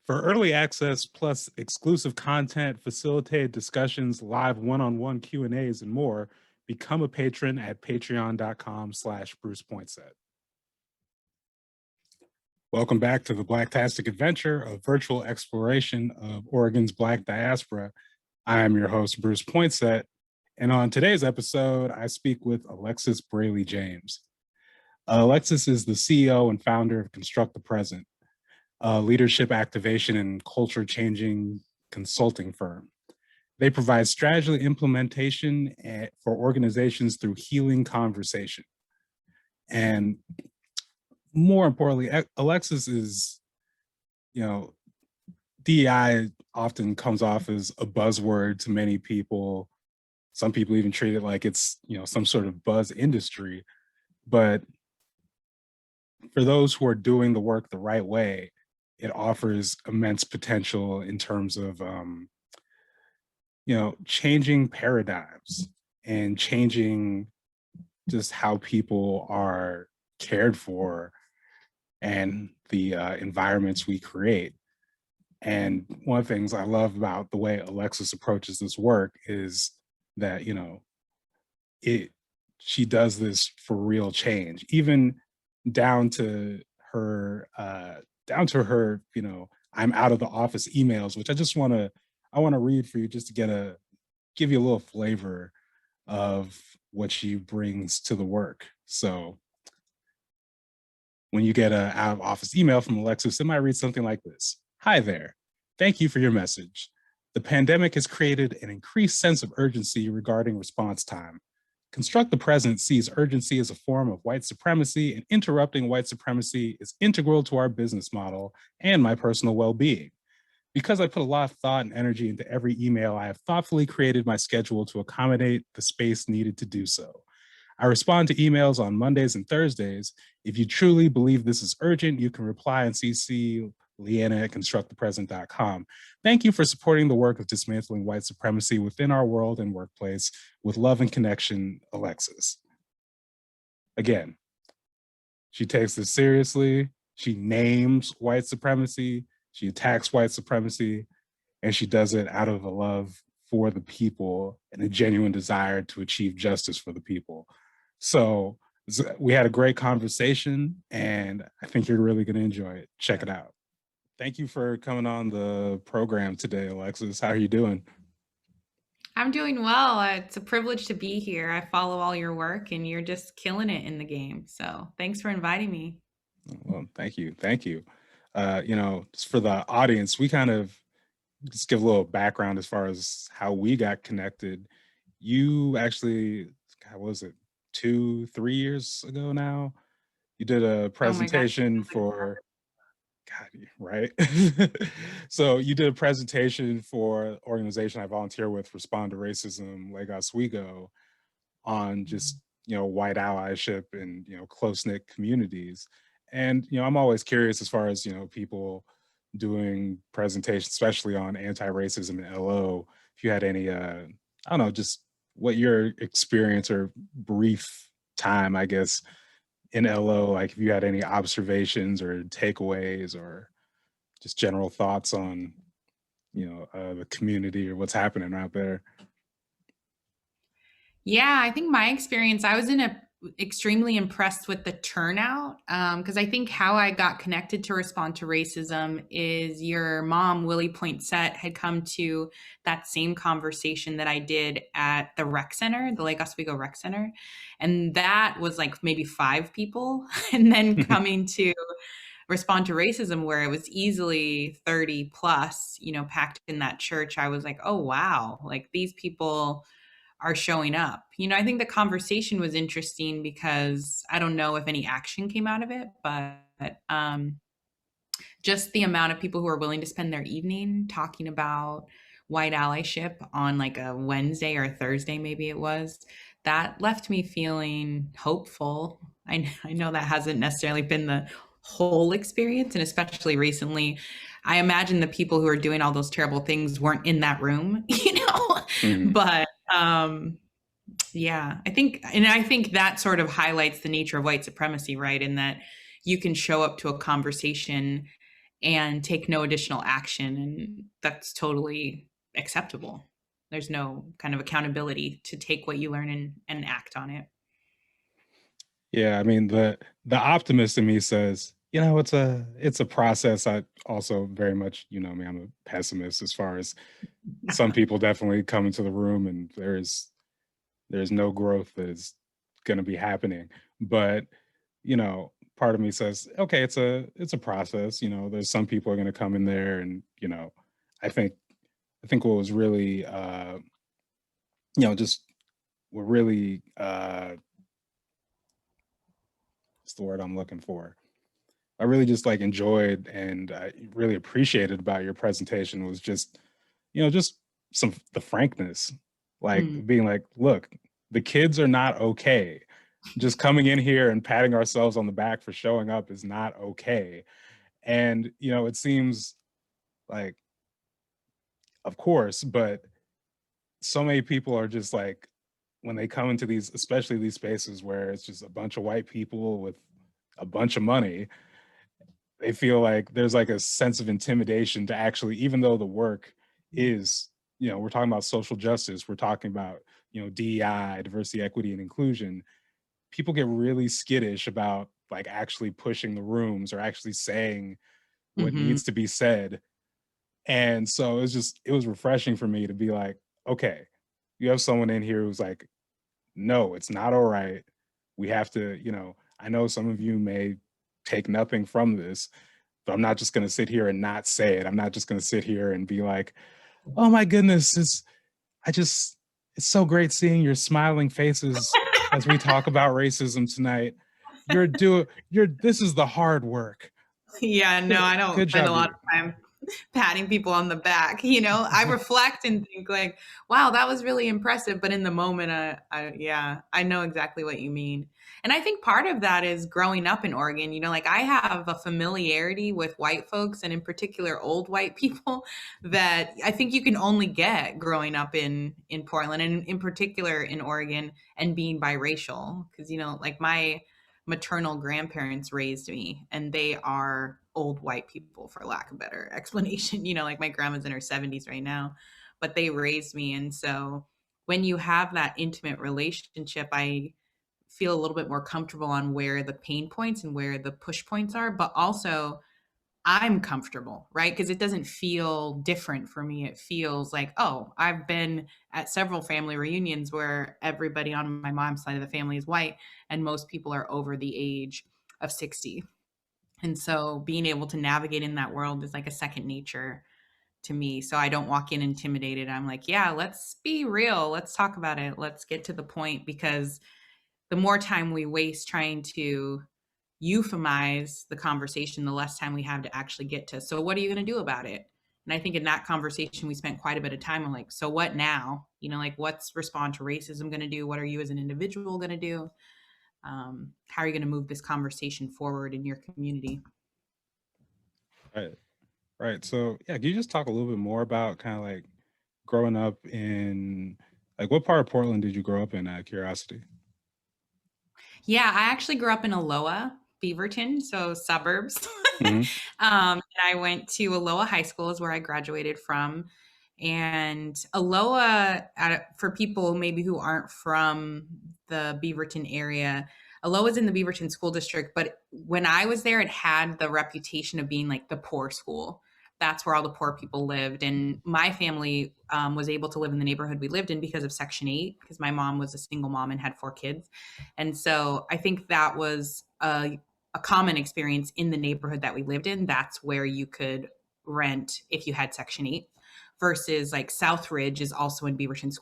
For early access plus exclusive content, facilitated discussions, live one-on-one Q&As, and more, become a patron at patreon.com/BrucePointset. Welcome back to the Blacktastic Adventure, a virtual exploration of Oregon's Black diaspora. I am your host, Bruce Pointset, and on today's episode, I speak with Alexis Braly James. Alexis is the CEO and founder of Construct the Present, a leadership activation and culture changing consulting firm. They provide strategy implementation for organizations through healing conversation. And more importantly, Alexis is, DEI often comes off as a buzzword to many people. Some people even treat it like it's, some sort of buzz industry. But for those who are doing the work the right way, it offers immense potential in terms of, changing paradigms and changing just how people are cared for and the environments we create. And one of the things I love about the way Alexis approaches this work is that, she does this for real change, even down to her, I'm out of the office emails, which I want to read for you just to give you a little flavor of what she brings to the work. So when you get an out of office email from Alexis, it might read something like this. Hi there. Thank you for your message. The pandemic has created an increased sense of urgency regarding response time. Construct the Present sees urgency as a form of white supremacy, and interrupting white supremacy is integral to our business model and my personal well-being. Because I put a lot of thought and energy into every email, I have thoughtfully created my schedule to accommodate the space needed to do so. I respond to emails on Mondays and Thursdays. If you truly believe this is urgent, you can reply and CC Leanna at constructthepresent.com. Thank you for supporting the work of dismantling white supremacy within our world and workplace. With love and connection, Alexis. Again, she takes this seriously. She names white supremacy. She attacks white supremacy, and she does it out of a love for the people and a genuine desire to achieve justice for the people. So we had a great conversation, and I think you're really going to enjoy it. Check it out. Thank you for coming on the program today, Alexis. How are you doing? I'm doing well. It's a privilege to be here. I follow all your work, and you're just killing it in the game. So thanks for inviting me. Well, thank you. Thank you. Just for the audience, we kind of just give a little background as far as how we got connected. You actually, how was it, 2-3 years ago now? You did a presentation for, God, right? So you did a presentation for an organization I volunteer with, Respond to Racism, Lagos Oswego, on just, white allyship and, close-knit communities. And, I'm always curious as far as, people doing presentations, especially on anti-racism and LO, if you had any, I don't know, just what your experience or brief time, I guess, in LO, like if you had any observations or takeaways or just general thoughts on, the community or what's happening out there. Yeah, I think my experience, I was extremely impressed with the turnout because I think how I got connected to Respond to Racism is your mom, Willie Poinsett, had come to that same conversation that I did at the rec center, the Lake Oswego Rec Center. And that was like maybe 5 people. And then coming to Respond to Racism, where it was easily 30 plus, packed in that church, I was like, oh, wow, like these people are showing up. I think the conversation was interesting because I don't know if any action came out of it, but just the amount of people who are willing to spend their evening talking about white allyship on like a Wednesday or Thursday, maybe it was, that left me feeling hopeful. I know that hasn't necessarily been the whole experience. And especially recently, I imagine the people who are doing all those terrible things weren't in that room, Mhm. But yeah, I think that sort of highlights the nature of white supremacy, right? In that you can show up to a conversation and take no additional action. And that's totally acceptable. There's no kind of accountability to take what you learn and act on it. Yeah, I mean the optimist in me says, you know, it's a process. I also very much, you know, me, I'm a pessimist as far as some people definitely come into the room and there's no growth that is going to be happening. But you know, part of me says, okay, it's a process. You know, there's some people are going to come in there, and you know, I think I think what was really, you know, just what really, what's the word I'm looking for? I really just like enjoyed and I really appreciated about your presentation was just, you know, just some the frankness, like Mm. being like, look, the kids are not okay. Just coming in here and patting ourselves on the back for showing up is not okay. And you know, it seems like, of course, but so many people are just like when they come into these, especially these spaces where it's just a bunch of white people with a bunch of money, they feel like there's like a sense of intimidation to actually, even though the work is, you know, we're talking about social justice, we're talking about, you know, DEI, diversity, equity, and inclusion. People get really skittish about like actually pushing the rooms or actually saying what Hmm. needs to be said. And so it's just, it was refreshing for me to be like, okay, you have someone in here who's like, no, it's not all right. We have to, you know, I know some of you may take nothing from this, but I'm not just going to sit here and not say it. I'm not just going to sit here and be like, oh my goodness, I just, it's so great seeing your smiling faces as we talk about racism tonight. This is the hard work. Yeah, no, I don't Good spend a job, lot you. of time patting people on the back. I reflect and think like, wow, that was really impressive. But in the moment, yeah, I know exactly what you mean. And I think part of that is growing up in Oregon. Like I have a familiarity with white folks and in particular old white people that I think you can only get growing up in Portland and in particular in Oregon and being biracial. Because, like my maternal grandparents raised me and they are old white people for lack of better explanation. Like my grandma's in her 70s right now, but they raised me. And so when you have that intimate relationship, I feel a little bit more comfortable on where the pain points and where the push points are, but also I'm comfortable, right? Because it doesn't feel different for me. It feels like, oh, I've been at several family reunions where everybody on my mom's side of the family is white and most people are over the age of 60. And so being able to navigate in that world is like a second nature to me. So I don't walk in intimidated. I'm like, yeah, let's be real. Let's talk about it. Let's get to the point because the more time we waste trying to euphemize the conversation, the less time we have to actually get to, so what are you going to do about it? And I think in that conversation, we spent quite a bit of time on like, so what now? Like what's respond to racism going to do? What are you as an individual going to do? How are you going to move this conversation forward in your community? Right. Right. So yeah, can you just talk a little bit more about kind of like growing up in like what part of Portland did you grow up in? Out of curiosity. Yeah, I actually grew up in Aloha, Beaverton, so suburbs. Hmm. And I went to Aloha High School is where I graduated from. And Aloha, for people maybe who aren't from the Beaverton area, Aloha is in the Beaverton School District. But when I was there, it had the reputation of being like the poor school. That's where all the poor people lived. And my family was able to live in the neighborhood we lived in because of Section 8, because my mom was a single mom and had 4 kids. And so I think that was a common experience in the neighborhood that we lived in. That's where you could rent if you had Section 8 versus like Southridge is also in Beaverton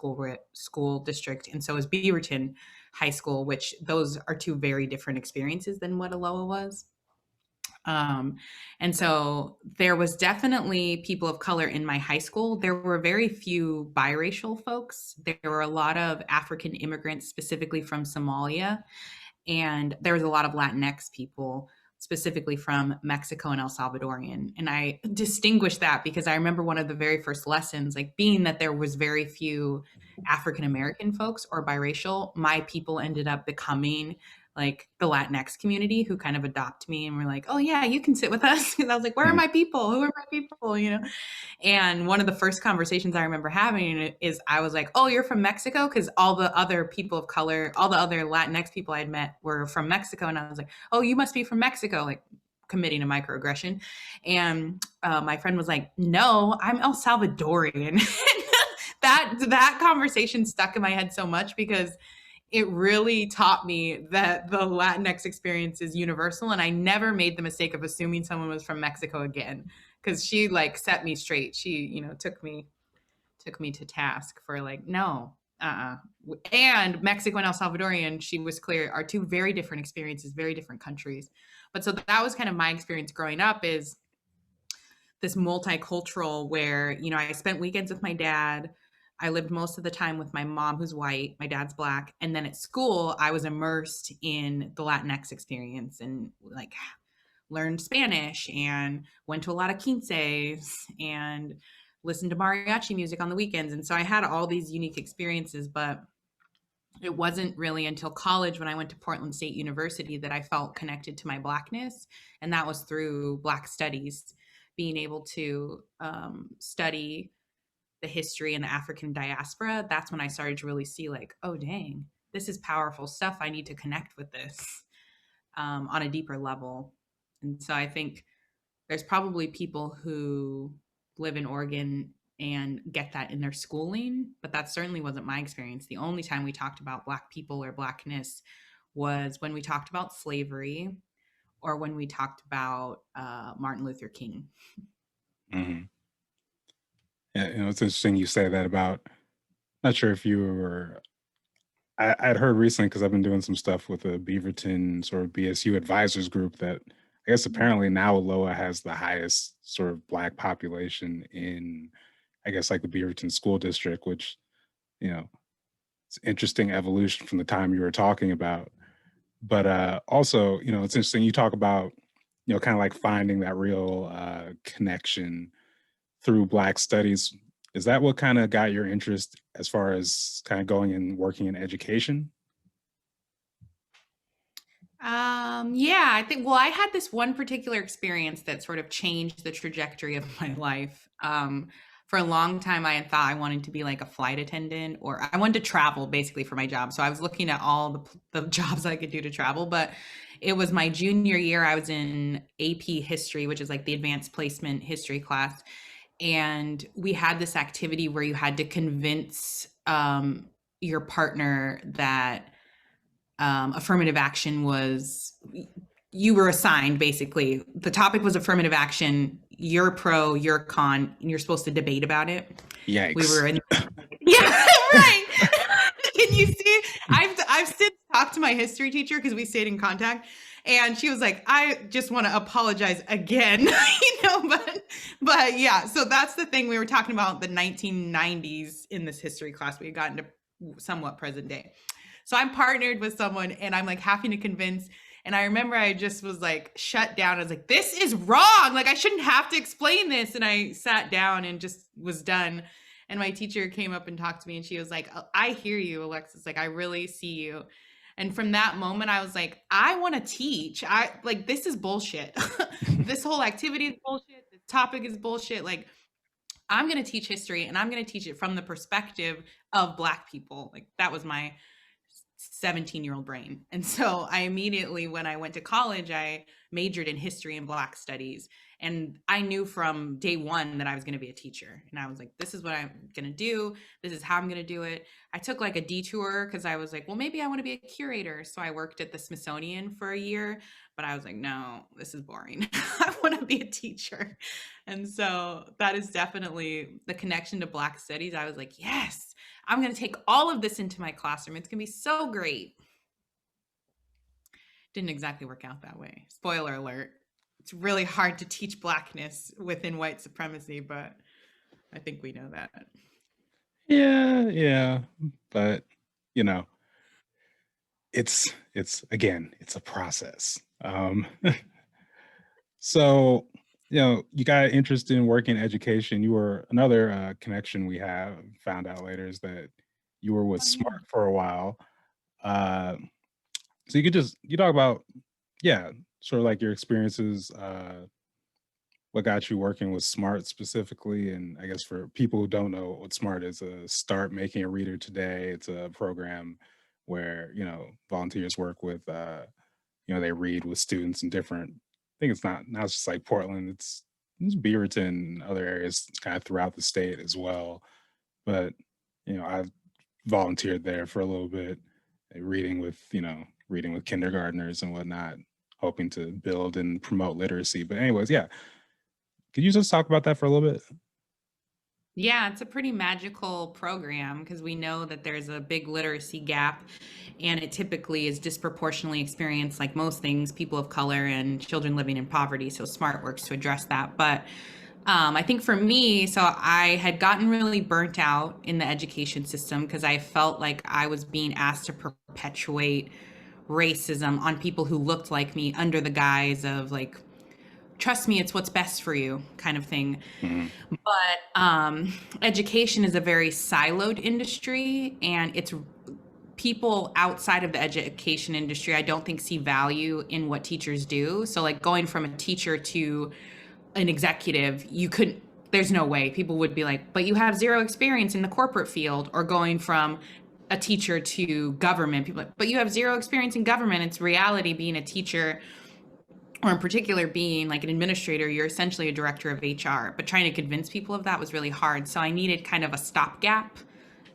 School District. And so is Beaverton High School, which those are two very different experiences than what Aloha was. Um, and so there was definitely people of color in my high school. There were very few biracial folks. There were a lot of African immigrants, specifically from Somalia, and there was a lot of Latinx people, specifically from Mexico and El Salvadorian. And I distinguish that because I remember one of the very first lessons, like being that there was very few African American folks or biracial, my people ended up becoming like the Latinx community who kind of adopt me and were like, "Oh yeah, you can sit with us." And I was like, "Where are Mhm. my people? Who are my people?" And one of the first conversations I remember having is I was like, "Oh, you're from Mexico?" Because all the other people of color, all the other Latinx people I had met were from Mexico, and I was like, "Oh, you must be from Mexico," like committing a microaggression. And my friend was like, "No, I'm El Salvadorian." That conversation stuck in my head so much because it really taught me that the Latinx experience is universal. And I never made the mistake of assuming someone was from Mexico again because she like set me straight. She, took me to task for like, no, and Mexico and El Salvadorian, she was clear, are two very different experiences, very different countries. But so that was kind of my experience growing up is this multicultural where, I spent weekends with my dad. I lived most of the time with my mom, who's white, my dad's black. And then at school, I was immersed in the Latinx experience and like learned Spanish and went to a lot of quinces and listened to mariachi music on the weekends. And so I had all these unique experiences, but it wasn't really until college when I went to Portland State University that I felt connected to my blackness. And that was through Black studies, being able to study the history and the African diaspora. That's when I started to really see, like, oh, dang, this is powerful stuff. I need to connect with this on a deeper level. And so I think there's probably people who live in Oregon and get that in their schooling, but that certainly wasn't my experience. The only time we talked about Black people or Blackness was when we talked about slavery or when we talked about Martin Luther King. Mhm. Yeah, it's interesting you say that about. Not sure if you were. I'd heard recently because I've been doing some stuff with a Beaverton sort of BSU advisors group that I guess apparently now Aloha has the highest sort of Black population in, I guess, like the Beaverton school district, which, you know, it's interesting evolution from the time you were talking about. But also, it's interesting you talk about, kind of like finding that real connection through Black studies. Is that what kind of got your interest as far as kind of going and working in education? Yeah, I think, well, I had this one particular experience that sort of changed the trajectory of my life. For a long time, I had thought I wanted to be like a flight attendant or I wanted to travel basically for my job. So I was looking at all the jobs I could do to travel. But it was my junior year. I was in AP history, which is like the advanced placement history class. And we had this activity where you had to convince your partner that affirmative action was you were assigned basically the topic was affirmative action, you're pro, you're con, and you're supposed to debate about it. We Yikes. were in yeah, right. Can you see, I've since talked to my history teacher because we stayed in contact, and she was like, I just want to apologize again. But yeah, so that's the thing, we were talking about the 1990s in this history class. We had gotten to somewhat present day. So I'm partnered with someone and I'm like having to convince. And I remember I just was like shut down. I was like, this is wrong. Like, I shouldn't have to explain this. And I sat down and just was done. And my teacher came up and talked to me and she was like, "Oh, I hear you, Alexis. Like, I really see you." And from that moment, I was like, I want to teach. I like, this is bullshit. This whole activity is bullshit. This topic is bullshit. Like, I'm going to teach history and I'm going to teach it from the perspective of Black people. Like, that was my 17-year-old brain. And so I immediately, when I went to college, I majored in history and Black studies. And I knew from day one that I was going to be a teacher. And I was like, this is what I'm going to do. This is how I'm going to do it. I took like a detour because I was like, well, maybe I want to be a curator. So I worked at the Smithsonian for a year, but I was like, no, this is boring. I want to be a teacher. And so that is definitely the connection to Black studies. I was like, yes, I'm going to take all of this into my classroom. It's going to be so great. Didn't exactly work out that way. Spoiler alert. It's really hard to teach Blackness within white supremacy, but I think we know that. Yeah, but you know, it's again, it's a process. So you got interested in working in education. You were another connection we have found out later is that you were with Oh, yeah. Smart for a while. Uh, So you talk about, yeah, sort of like your experiences, what got you working with Smart specifically, and I guess for people who don't know what Smart is, Start Making a Reader Today. It's a program where volunteers work with, they read with students in different. I think it's not just like Portland. It's Beaverton and other areas kind of throughout the state as well. But I volunteered there for a little bit, reading with kindergartners and whatnot, hoping to build and promote literacy. But anyways, yeah, could you just talk about that for a little bit? Yeah, it's a pretty magical program because we know that there's a big literacy gap, and it typically is disproportionately experienced, like most things, people of color and children living in poverty. So SMART works to address that. But I think for me, so I had gotten really burnt out in the education system because I felt like I was being asked to perpetuate racism on people who looked like me under the guise of like, trust me, it's what's best for you kind of thing. Mhm. But education is a very siloed industry, and it's people outside of the education industry, I don't think see value in what teachers do. So, like going from a teacher to an executive, you couldn't, there's no way people would be like, but you have zero experience in the corporate field, or going from a teacher to government, people like, but you have zero experience in government. It's reality being a teacher, or in particular being like an administrator, you're essentially a director of HR, but trying to convince people of that was really hard. So I needed kind of a stopgap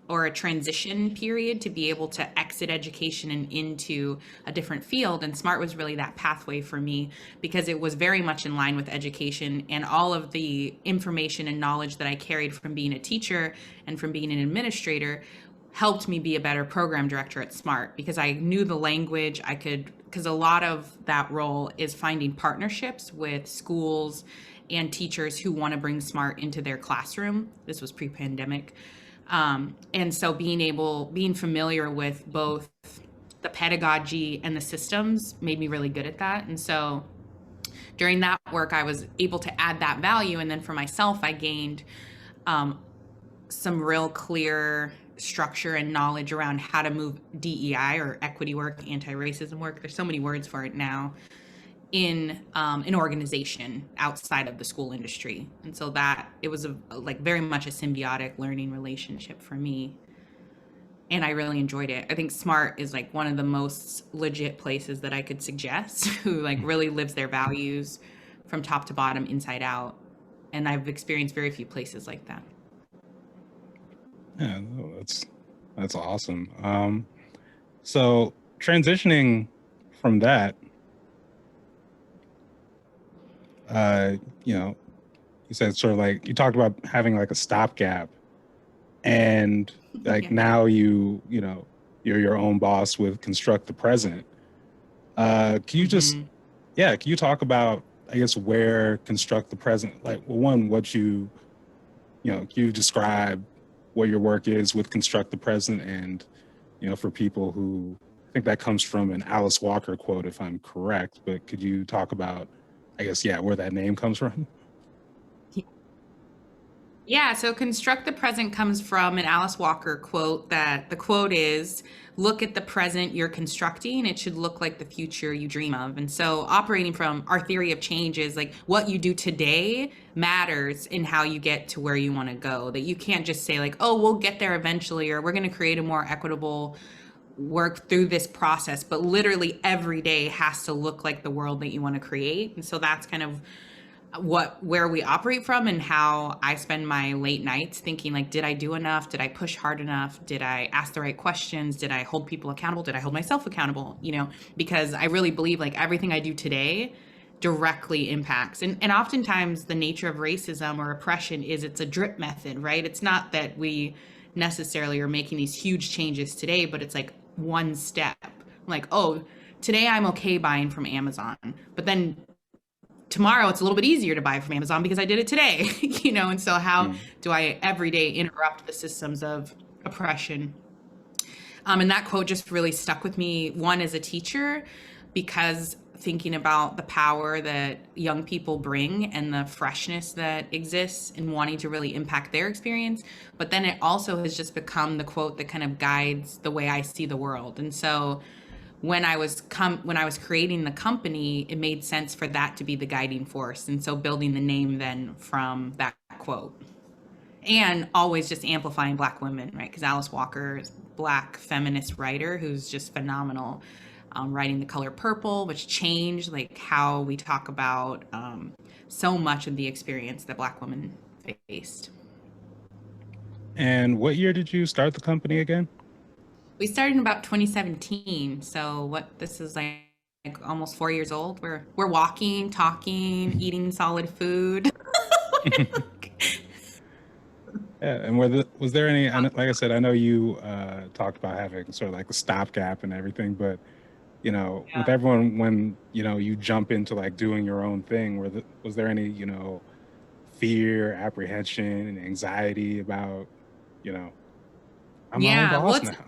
or a transition period to be able to exit education and into a different field. And SMART was really that pathway for me because it was very much in line with education, and all of the information and knowledge that I carried from being a teacher and from being an administrator helped me be a better program director at SMART because I knew the language. I could, because a lot of that role is finding partnerships with schools and teachers who want to bring SMART into their classroom. This was pre-pandemic. And so being familiar with both the pedagogy and the systems made me really good at that. And so during that work, I was able to add that value. And then for myself, I gained some real clear structure and knowledge around how to move DEI, or equity work, anti-racism work. There's so many words for it now, in an organization outside of the school industry. And so that it was like very much a symbiotic learning relationship for me. And I really enjoyed it. I think SMART is like one of the most legit places that I could suggest who like really lives their values from top to bottom, inside out. And I've experienced very few places like that. Yeah, no, that's awesome. So transitioning from that, uh, you know, you said sort of like you talked about having like a stopgap, and like Yeah. now you're your own boss with Construct the Present. Can you just Mm-hmm. yeah, can you talk about, I guess, where Construct the Present, like, well, one, what can you describe what your work is with Construct the Present, and for people who, I think that comes from an Alice Walker quote, if I'm correct, but could you talk about, I guess, yeah, where that name comes from? Yeah, so construct the present comes from an Alice Walker quote, that the quote is, look at the present you're constructing, it should look like the future you dream of. And so operating from our theory of change is like what you do today matters in how you get to where you want to go. That you can't just say like, oh, we'll get there eventually, or we're going to create a more equitable work through this process, but literally every day has to look like the world that you want to create. And so that's kind of where we operate from, and how I spend my late nights thinking like, did I do enough? Did I push hard enough? Did I ask the right questions? Did I hold people accountable? Did I hold myself accountable? Because I really believe like everything I do today directly impacts, and oftentimes the nature of racism or oppression is it's a drip method, right? It's not that we necessarily are making these huge changes today, but it's like one step. Like, oh, today I'm okay buying from Amazon, but then tomorrow it's a little bit easier to buy from Amazon because I did it today, and so how Mm. do I every day interrupt the systems of oppression? And that quote just really stuck with me, one, as a teacher, because thinking about the power that young people bring and the freshness that exists in wanting to really impact their experience. But then it also has just become the quote that kind of guides the way I see the world. And so when I was creating the company, it made sense for that to be the guiding force. And so building the name then from that quote, and always just amplifying Black women, right? Because Alice Walker is a Black feminist writer who's just phenomenal, writing The Color Purple, which changed like how we talk about so much of the experience that Black women faced. And what year did you start the company again? We started in about 2017, so what this is like almost 4 years old. We're walking, talking, eating solid food. Yeah, and was there any? Like I said, I know you talked about having sort of like a stopgap and everything, but with Yeah. everyone, when you jump into like doing your own thing, was there any fear, apprehension, and anxiety about you know I'm my own Yeah. Well, boss it's now?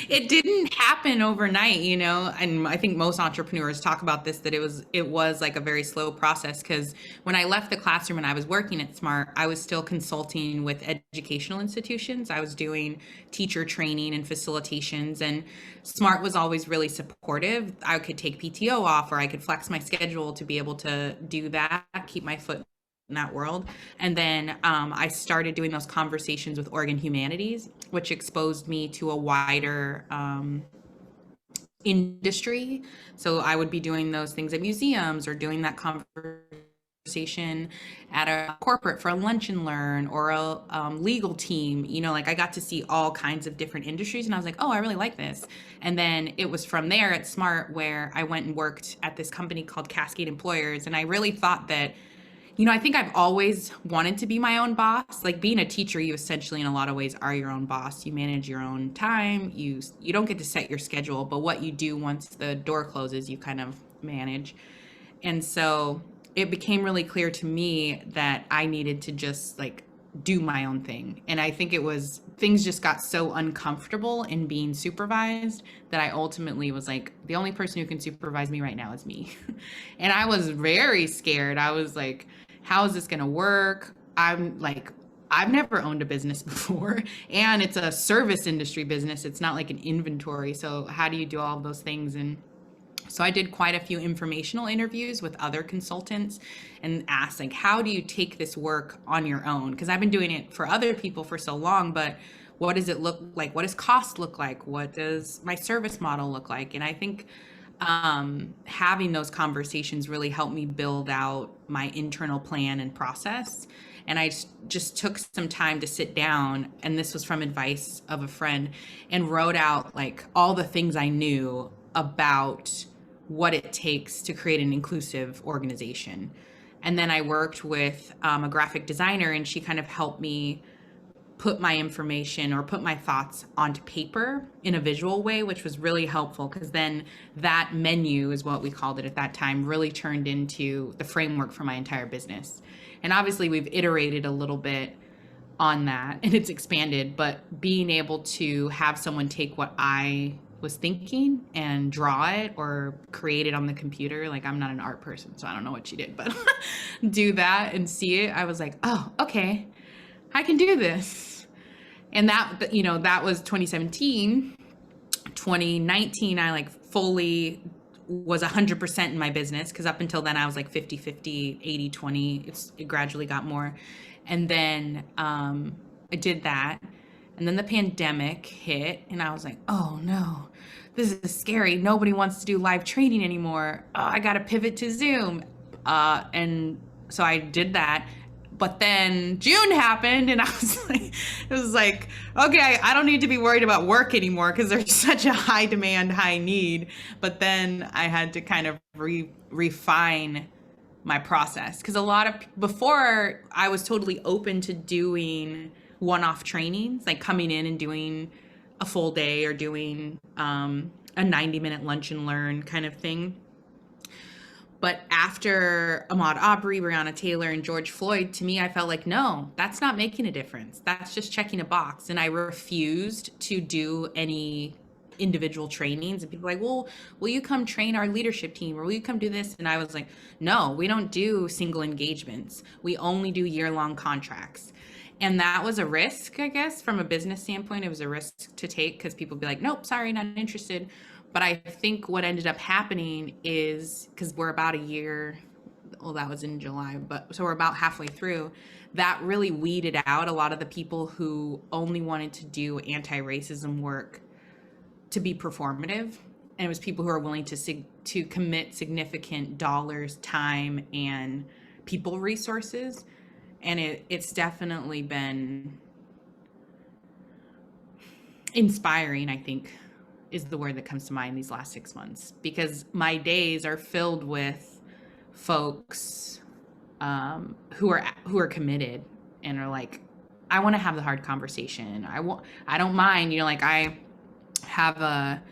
it didn't happen overnight, and I think most entrepreneurs talk about this, that it was like a very slow process, because when I left the classroom and I was working at Smart, I was still consulting with educational institutions. I was doing teacher training and facilitations, and Smart was always really supportive. I could take PTO off, or I could flex my schedule to be able to do that, keep my foot in that world. And then I started doing those conversations with Oregon Humanities, which exposed me to a wider industry. So I would be doing those things at museums, or doing that conversation at a corporate for a lunch and learn, or a legal team. Like I got to see all kinds of different industries, and I was like, oh, I really like this. And then it was from there at Smart where I went and worked at this company called Cascade Employers. And I really thought that, I think I've always wanted to be my own boss. Like being a teacher, you essentially in a lot of ways are your own boss. You manage your own time. You don't get to set your schedule, but what you do once the door closes, you kind of manage. And so it became really clear to me that I needed to just like do my own thing. And I think it was things just got so uncomfortable in being supervised that I ultimately was like, the only person who can supervise me right now is me. And I was very scared. I was like, how is this going to work? I'm like, I've never owned a business before, and it's a service industry business. It's not like an inventory. So how do you do all of those things? And so I did quite a few informational interviews with other consultants and asked, like, how do you take this work on your own? Because I've been doing it for other people for so long, but what does it look like? What does cost look like? What does my service model look like? And I think having those conversations really helped me build out my internal plan and process. And I just took some time to sit down, and this was from advice of a friend, and wrote out like all the things I knew about what it takes to create an inclusive organization. And then I worked with a graphic designer, and she kind of helped me put my information or put my thoughts onto paper in a visual way, which was really helpful, because then that menu, is what we called it at that time, really turned into the framework for my entire business. And obviously we've iterated a little bit on that and it's expanded, but being able to have someone take what I was thinking and draw it or create it on the computer, like I'm not an art person, so I don't know what she did, but do that and see it, I was like, oh, okay, I can do this. And that was 2017. 2019, I like fully was 100% in my business, because up until then I was like 50-50, 80-20. It gradually got more. And then I did that. And then the pandemic hit, and I was like, oh no, this is scary. Nobody wants to do live training anymore. Oh, I got to pivot to Zoom. And so I did that. But then June happened, and it was like, okay, I don't need to be worried about work anymore, because there's such a high demand, high need. But then I had to kind of refine my process, because before I was totally open to doing one-off trainings, like coming in and doing a full day, or doing a 90-minute lunch and learn kind of thing. But after Ahmaud Arbery, Breonna Taylor, and George Floyd, to me, I felt like, no, that's not making a difference. That's just checking a box. And I refused to do any individual trainings. And people were like, well, will you come train our leadership team? Or will you come do this? And I was like, no, we don't do single engagements. We only do year-long contracts. And that was a risk, I guess, from a business standpoint. It was a risk to take because people would be like, nope, sorry, not interested. But I think what ended up happening is because we're about a year, well, that was in July, but so we're about halfway through, that really weeded out a lot of the people who only wanted to do anti racism work to be performative. And it was people who are willing to commit significant dollars, time, and people resources. And it's definitely been inspiring, I think, is the word that comes to mind these last 6 months, because my days are filled with folks who are committed and are like, I want to have the hard conversation. I don't mind, like I have a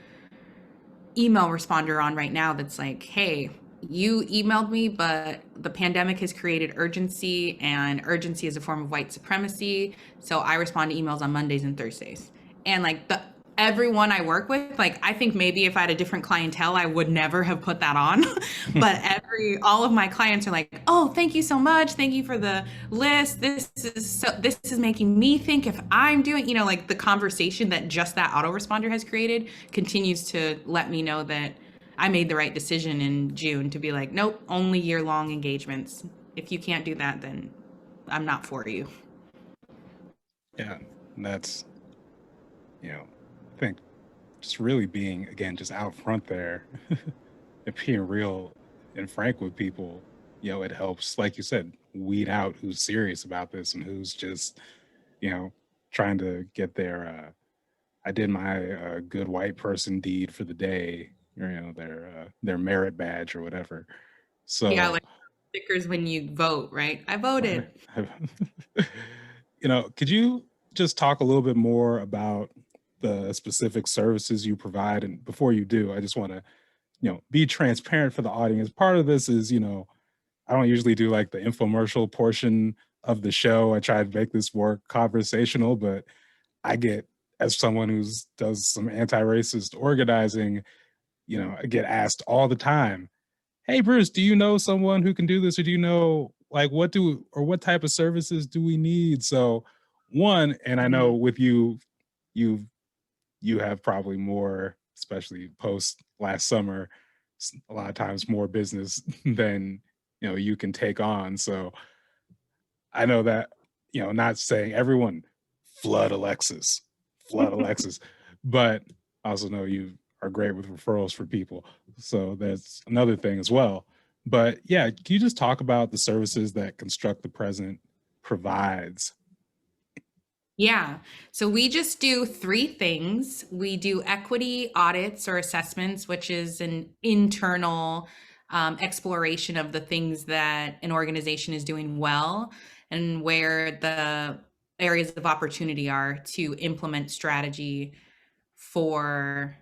email responder on right now that's like, hey, you emailed me, but the pandemic has created urgency, and urgency is a form of white supremacy. So I respond to emails on Mondays and Thursdays. And like everyone I work with, like I think maybe if I had a different clientele, I would never have put that on. But all of my clients are like, oh, thank you so much. Thank you for the list. This is making me think if I'm doing, like the conversation that just that autoresponder has created continues to let me know that I made the right decision in June to be like, nope, only year-long engagements. If you can't do that, then I'm not for you. Yeah, and that's, I think just really being, again, just out front there and being real and frank with people, it helps, like you said, weed out who's serious about this and who's just, you know, trying to get their, I did my good white person deed for the day, or, their merit badge or whatever. Yeah, So, like stickers when you vote, right? I voted. could you just talk a little bit more about the specific services you provide? And before you do, I just want to, be transparent for the audience. Part of this is, I don't usually do like the infomercial portion of the show. I try to make this more conversational, but I get, as someone who's does some anti-racist organizing, I get asked all the time, hey Bruce, do you know someone who can do this, or do you know like what type of services do we need? So one, and I know Mhm. with you you have probably more, especially post last summer, a lot of times more business than you can take on. So I know that, not saying everyone flood Alexis, flood Alexis, but I also know you are great with referrals for people. So that's another thing as well. But yeah, can you just talk about the services that Construct the Present provides? Yeah. So we just do three things. We do equity audits or assessments, which is an internal exploration of the things that an organization is doing well and where the areas of opportunity are to implement strategy for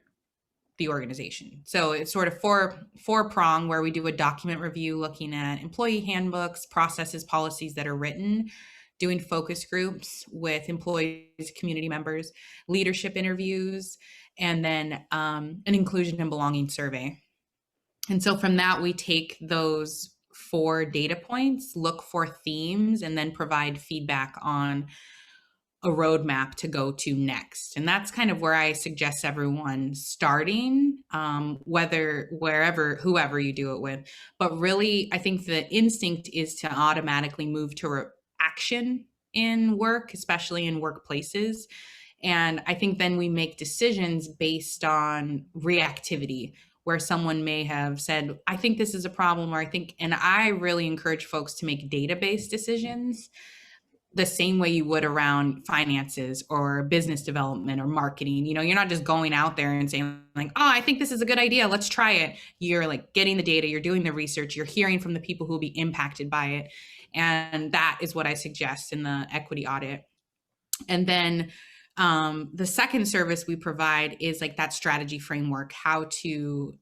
the organization. So it's sort of four prong, where we do a document review looking at employee handbooks, processes, policies that are written, doing focus groups with employees, community members, leadership interviews, and then an inclusion and belonging survey. And so from that, we take those four data points, look for themes, and then provide feedback on a roadmap to go to next. And that's kind of where I suggest everyone starting, whoever you do it with. But really, I think the instinct is to automatically move to action in work, especially in workplaces. And I think then we make decisions based on reactivity, where someone may have said, I think this is a problem, or and I really encourage folks to make data-based decisions the same way you would around finances or business development or marketing. You're not just going out there and saying like, oh, I think this is a good idea, let's try it. You're like getting the data, you're doing the research, you're hearing from the people who will be impacted by it. And that is what I suggest in the equity audit. And then the second service we provide is like that strategy framework, how to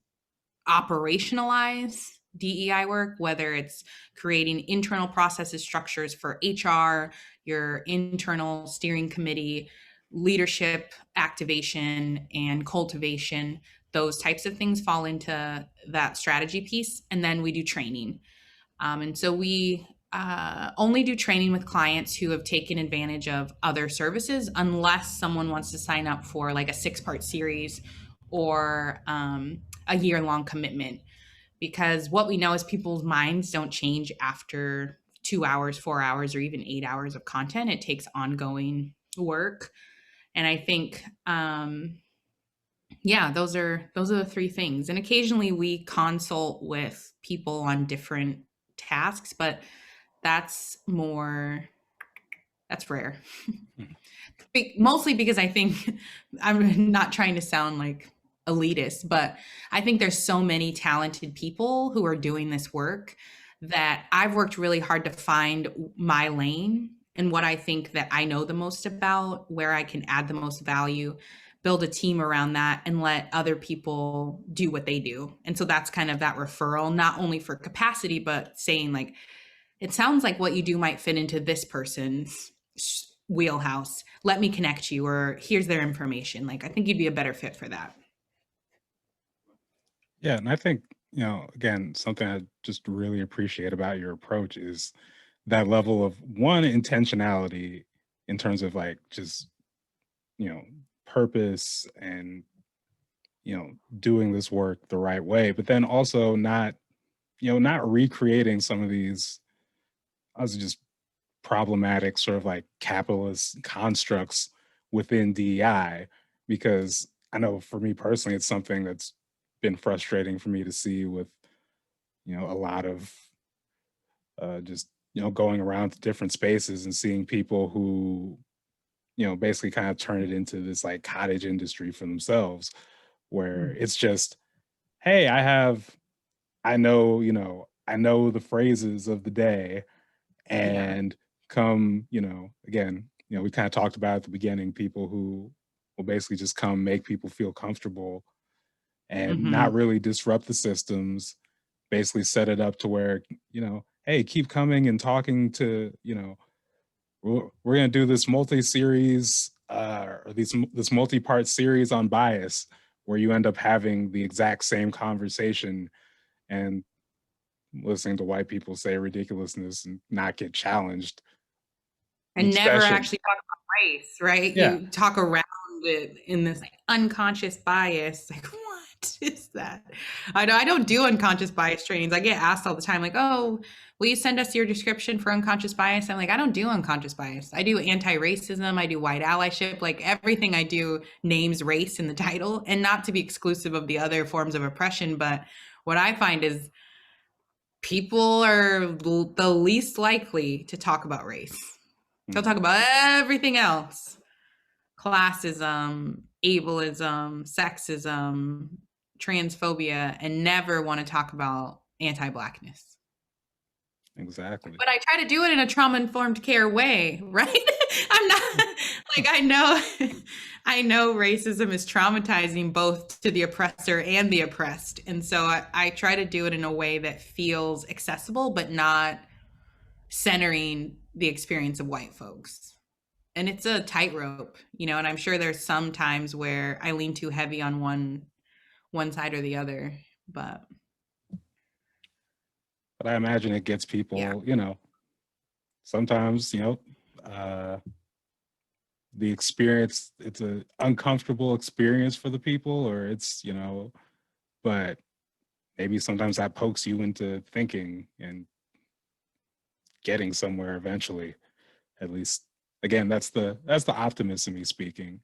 operationalize DEI work, whether it's creating internal processes, structures for HR, your internal steering committee, leadership activation and cultivation. Those types of things fall into that strategy piece. And then we do training. And so we only do training with clients who have taken advantage of other services, unless someone wants to sign up for like a 6-part series or a year-long commitment. Because what we know is people's minds don't change after 2 hours, 4 hours, or even 8 hours of content. It takes ongoing work. And I think, yeah, those are the 3 things. And occasionally we consult with people on different tasks, but that's rare. Mhm. Mostly because I think I'm not trying to sound like elitist, but I think there's so many talented people who are doing this work that I've worked really hard to find my lane and what I think that I know the most about, where I can add the most value, build a team around that, and let other people do what they do. And so that's kind of that referral, not only for capacity, but saying like, it sounds like what you do might fit into this person's wheelhouse. Let me connect you, or here's their information. Like, I think you'd be a better fit for that. Yeah, and I think, again, something I just really appreciate about your approach is that level of one intentionality in terms of like just, you know, purpose and, doing this work the right way, but then also not recreating some of these, I was just problematic sort of like capitalist constructs within DEI, because I know for me personally, it's something that's been frustrating for me to see with, a lot of just, going around to different spaces and seeing people who, basically kind of turn it into this like cottage industry for themselves, where it's just, hey, I know the phrases of the day, Yeah. and come, again, we kind of talked about at the beginning, people who will basically just come make people feel comfortable and not Mm-hmm. really disrupt the systems, basically set it up to where, hey, keep coming and talking to, we're going to do this multi-series or this multi-part series on bias, where you end up having the exact same conversation and listening to white people say ridiculousness and not get challenged And each never session. actually talk about race, right? Yeah. You talk around it in this like unconscious bias. Like, what is that? I don't do unconscious bias trainings. I get asked all the time, like, oh, will you send us your description for unconscious bias? I'm like, I don't do unconscious bias. I do anti-racism. I do white allyship. Like everything I do names race in the title, and not to be exclusive of the other forms of oppression. But what I find is people are the least likely to talk about race. They'll Mm, talk about everything else: classism, ableism, sexism, transphobia, and never want to talk about anti Blackness. exactly. But I try to do it in a trauma informed care way, right? I'm not like, I know, I know racism is traumatizing both to the oppressor and the oppressed. And so I try to do it in a way that feels accessible, but not centering the experience of white folks. And it's a tightrope, and I'm sure there's some times where I lean too heavy on one side or the other, but But I imagine it gets yeah. people, sometimes, uh, the experience, it's a uncomfortable experience for the people, or it's, but maybe sometimes that pokes you into thinking and getting somewhere eventually. At least, again, that's the optimist in me speaking.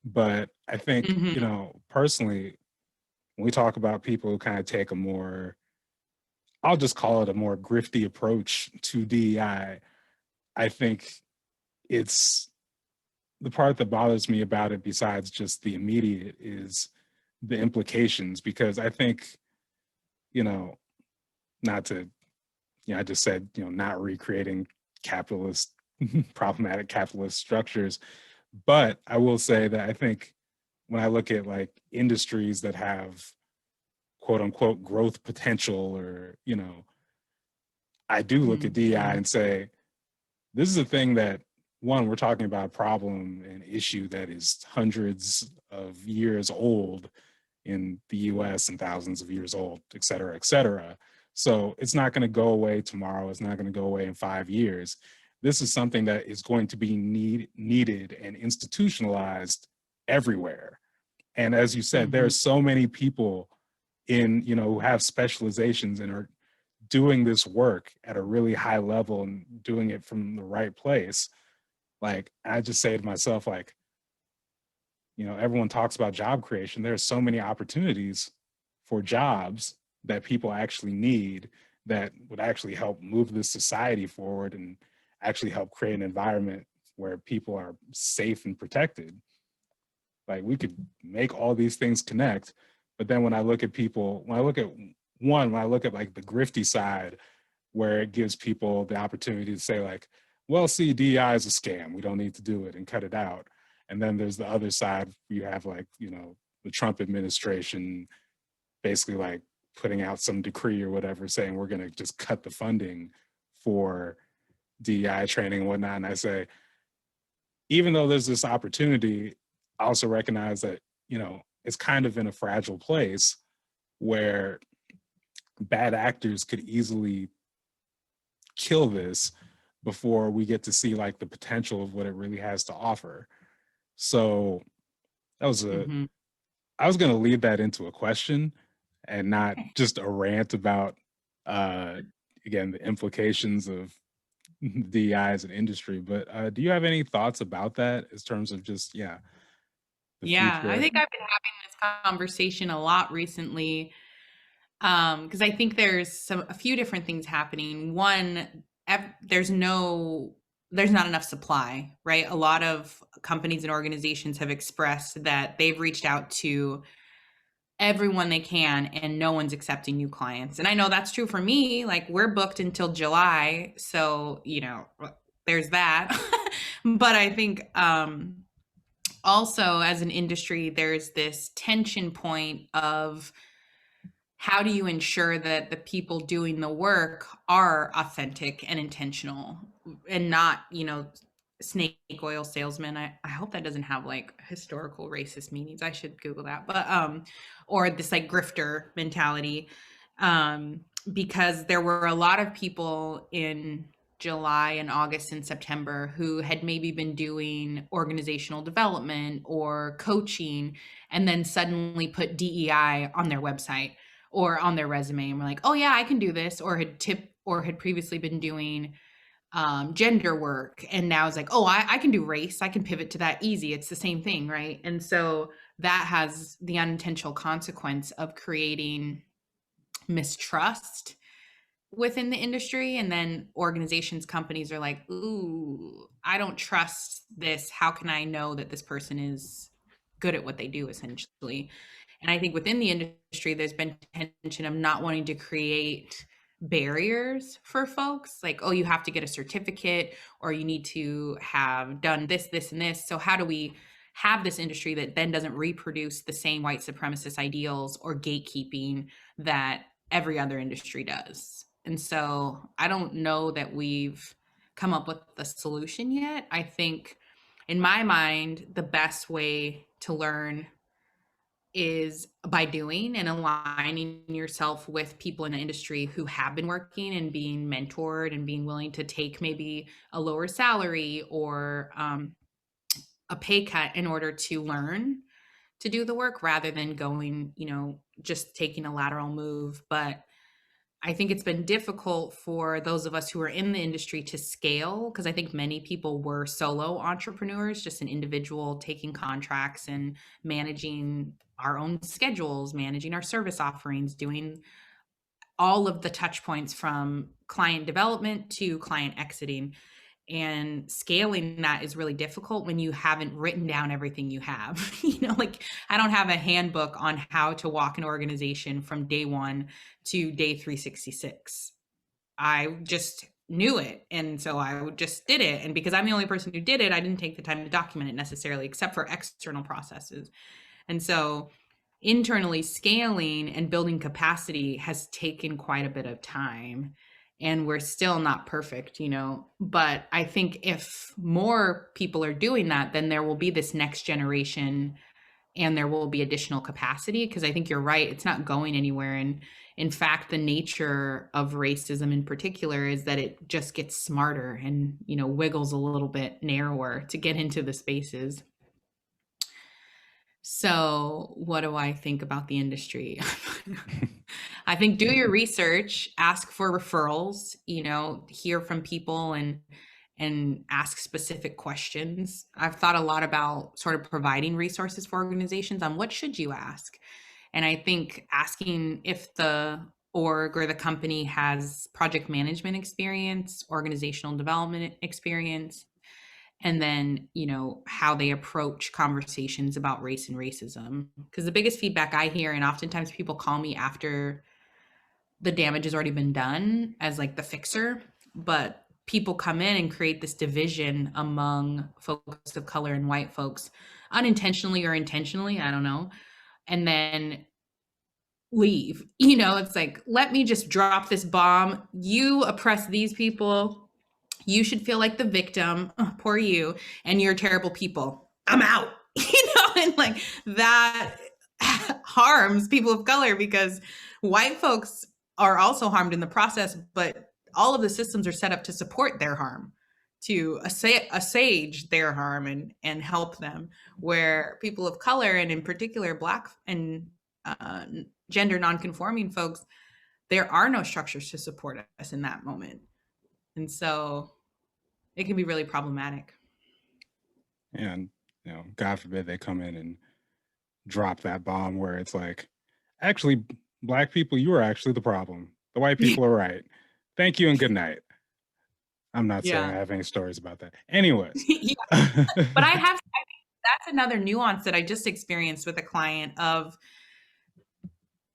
But I think, Mhm. personally, when we talk about people who kind of take a more, I'll just call it a more grifty approach to DEI, I think it's the part that bothers me about it, besides just the immediate, is the implications. Because I think, you know, not to, I just said, not recreating capitalist, problematic capitalist structures. But I will say that I think when I look at like industries that have quote unquote growth potential, or, I do look at DEI Mhm. and say, this is a thing that, one, we're talking about a problem and issue that is hundreds of years old in the US and thousands of years old, et cetera, et cetera. So it's not going to go away tomorrow. It's not going to go away in 5 years. This is something that is going to be needed and institutionalized everywhere. And as you said, there are Mhm. so many people in, who have specializations and are doing this work at a really high level and doing it from the right place. Like, I just say to myself, like, everyone talks about job creation. There are so many opportunities for jobs that people actually need, that would actually help move this society forward and actually help create an environment where people are safe and protected. Like, we could make all these things connect. But then when I look at people, when I look at like the grifty side, where it gives people the opportunity to say, like, well, see, DEI is a scam, we don't need to do it, and cut it out. And then there's the other side, you have, like, the Trump administration basically like putting out some decree or whatever saying we're going to just cut the funding for DEI training and whatnot. And I say, even though there's this opportunity, I also recognize that, it's kind of in a fragile place where bad actors could easily kill this before we get to see like the potential of what it really has to offer. So that was Mhm. I was going to lead that into a question and not just a rant about, uh, again, the implications of DEI as an industry. But do you have any thoughts about that in terms of just, yeah, the Yeah, I future? think I've been having this conversation a lot recently, because I think there's a few different things happening. One, there's not enough supply, right? A lot of companies and organizations have expressed that they've reached out to everyone they can and no one's accepting new clients. And I know that's true for me. Like, we're booked until July, so, there's that. But I think also as an industry there's this tension point of how do you ensure that the people doing the work are authentic and intentional and not, snake oil salesmen. I hope that doesn't have like historical racist meanings. I should Google that. But or this like grifter mentality. Um, because there were a lot of people in July and August and September who had maybe been doing organizational development or coaching and then suddenly put DEI on their website or on their resume and were like, oh yeah, I can do this, or had previously been doing gender work and now it's like, oh, I can do race, I can pivot to that easy, it's the same thing, right? And so that has the unintentional consequence of creating mistrust within the industry, and then organizations, companies are like, ooh, I don't trust this, how can I know that this person is good at what they do, essentially. And I think within the industry there's been tension of not wanting to create barriers for folks, like, oh, you have to get a certificate or you need to have done this and this. So how do we have this industry that then doesn't reproduce the same white supremacist ideals or gatekeeping that every other industry does? And so I don't know that we've come up with the solution yet. I think in my mind, the best way to learn is by doing and aligning yourself with people in the industry who have been working and being mentored and being willing to take maybe a lower salary or a pay cut in order to learn to do the work rather than going, just taking a lateral move. But I think it's been difficult for those of us who are in the industry to scale, because I think many people were solo entrepreneurs, just an individual taking contracts and managing our own schedules, managing our service offerings, doing all of the touch points from client development to client exiting. And scaling that is really difficult when you haven't written down everything you have. Like, I don't have a handbook on how to walk an organization from day one to day 366. I just knew it. And so I just did it. And because I'm the only person who did it, I didn't take the time to document it necessarily, except for external processes. And so internally scaling and building capacity has taken quite a bit of time, and we're still not perfect, but I think if more people are doing that, then there will be this next generation and there will be additional capacity, because I think you're right, it's not going anywhere. And in fact, the nature of racism in particular is that it just gets smarter and, wiggles a little bit narrower to get into the spaces. So, what do I think about the industry? I think do your research, ask for referrals, hear from people and ask specific questions. I've thought a lot about sort of providing resources for organizations on what should you ask. And I think asking if the org or the company has project management experience, organizational development experience, and then, how they approach conversations about race and racism. Because the biggest feedback I hear, and oftentimes people call me after the damage has already been done as like the fixer, but people come in and create this division among folks of color and white folks, unintentionally or intentionally, I don't know, and then leave. It's like, let me just drop this bomb. You oppress these people. You should feel like the victim. Oh, poor you. And you're terrible people. I'm out. And like that harms people of color, because white folks are also harmed in the process, but all of the systems are set up to support their harm, to assuage their harm and help them. Where people of color, and in particular Black and gender nonconforming folks, there are no structures to support us in that moment. And so it can be really problematic. And, God forbid they come in and drop that bomb where it's like, actually, Black people, you are actually the problem. The white people are right. Thank you and good night. I'm not saying I have any stories about that. Anyways. Yeah. But I think that's another nuance that I just experienced with a client of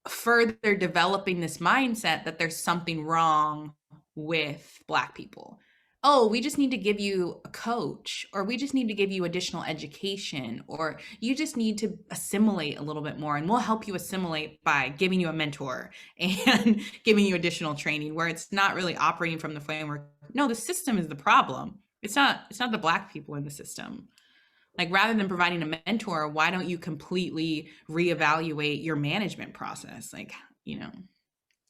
further developing this mindset that there's something wrong with Black people. Oh, we just need to give you a coach, or we just need to give you additional education, or you just need to assimilate a little bit more, and we'll help you assimilate by giving you a mentor and giving you additional training, where it's not really operating from the framework. No, the system is the problem. It's not the Black people in the system. Like, rather than providing a mentor, why don't you completely reevaluate your management process? Like, Yeah.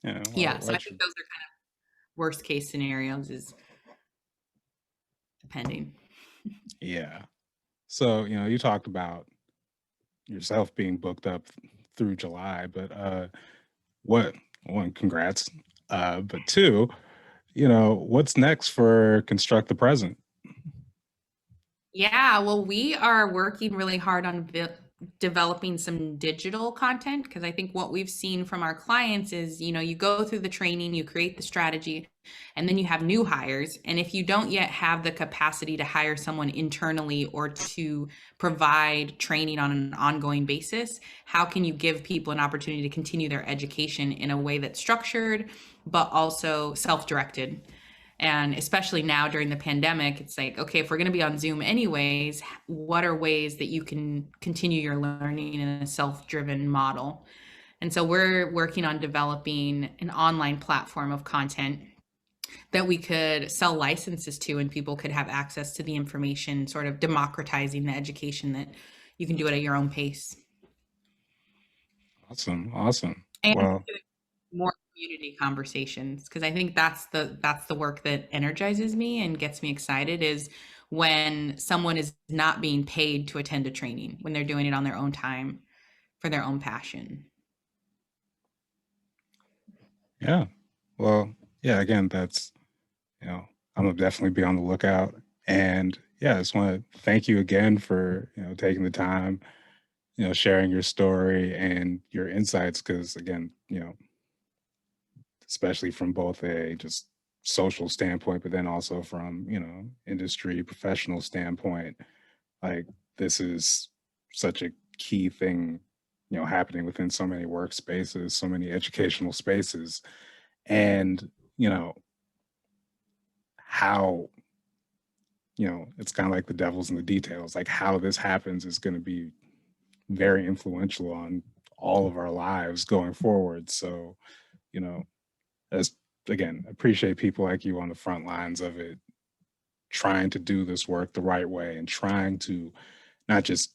So I think those are kind of worst case scenarios, is depending. Yeah. So, you talked about yourself being booked up through July, but one, congrats. But two, what's next for Construct the Present? Yeah, well, we are working really hard on developing some digital content, because I think what we've seen from our clients is, you go through the training, you create the strategy, and then you have new hires. And if you don't yet have the capacity to hire someone internally or to provide training on an ongoing basis, how can you give people an opportunity to continue their education in a way that's structured, but also self-directed? And especially now during the pandemic, it's like, okay, if we're going to be on Zoom anyways, what are ways that you can continue your learning in a self-driven model? And so we're working on developing an online platform of content that we could sell licenses to, and people could have access to the information, sort of democratizing the education that you can do it at your own pace. Awesome. And Well, more community conversations, because I think that's the work that energizes me and gets me excited, is when someone is not being paid to attend a training, when they're doing it on their own time for their own passion. Yeah. Well, yeah, again, that's, I'm gonna definitely be on the lookout. And yeah, I just want to thank you again for, taking the time, sharing your story and your insights. Cause again, especially from both a just social standpoint, but then also from, industry professional standpoint, like this is such a key thing, happening within so many workspaces, so many educational spaces. And, how, it's kind of like the devil's in the details, like how this happens is going to be very influential on all of our lives going forward. So, as again, appreciate people like you on the front lines of it, trying to do this work the right way and trying to not just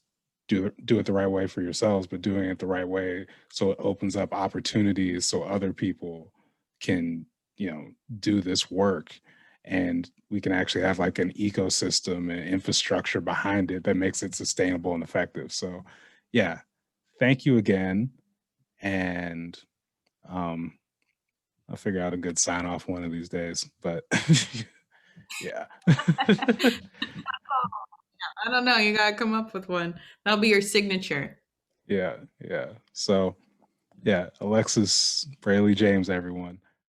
do it the right way for yourselves, but doing it the right way so it opens up opportunities so other people can, you know, do this work, and we can actually have like an ecosystem and infrastructure behind it that makes it sustainable and effective. So yeah, thank you again. And um I'll figure out a good sign off one of these days. But yeah. I don't know. You gotta come up with one. That'll be your signature. Yeah, yeah. So yeah, Alexis Braly James, everyone.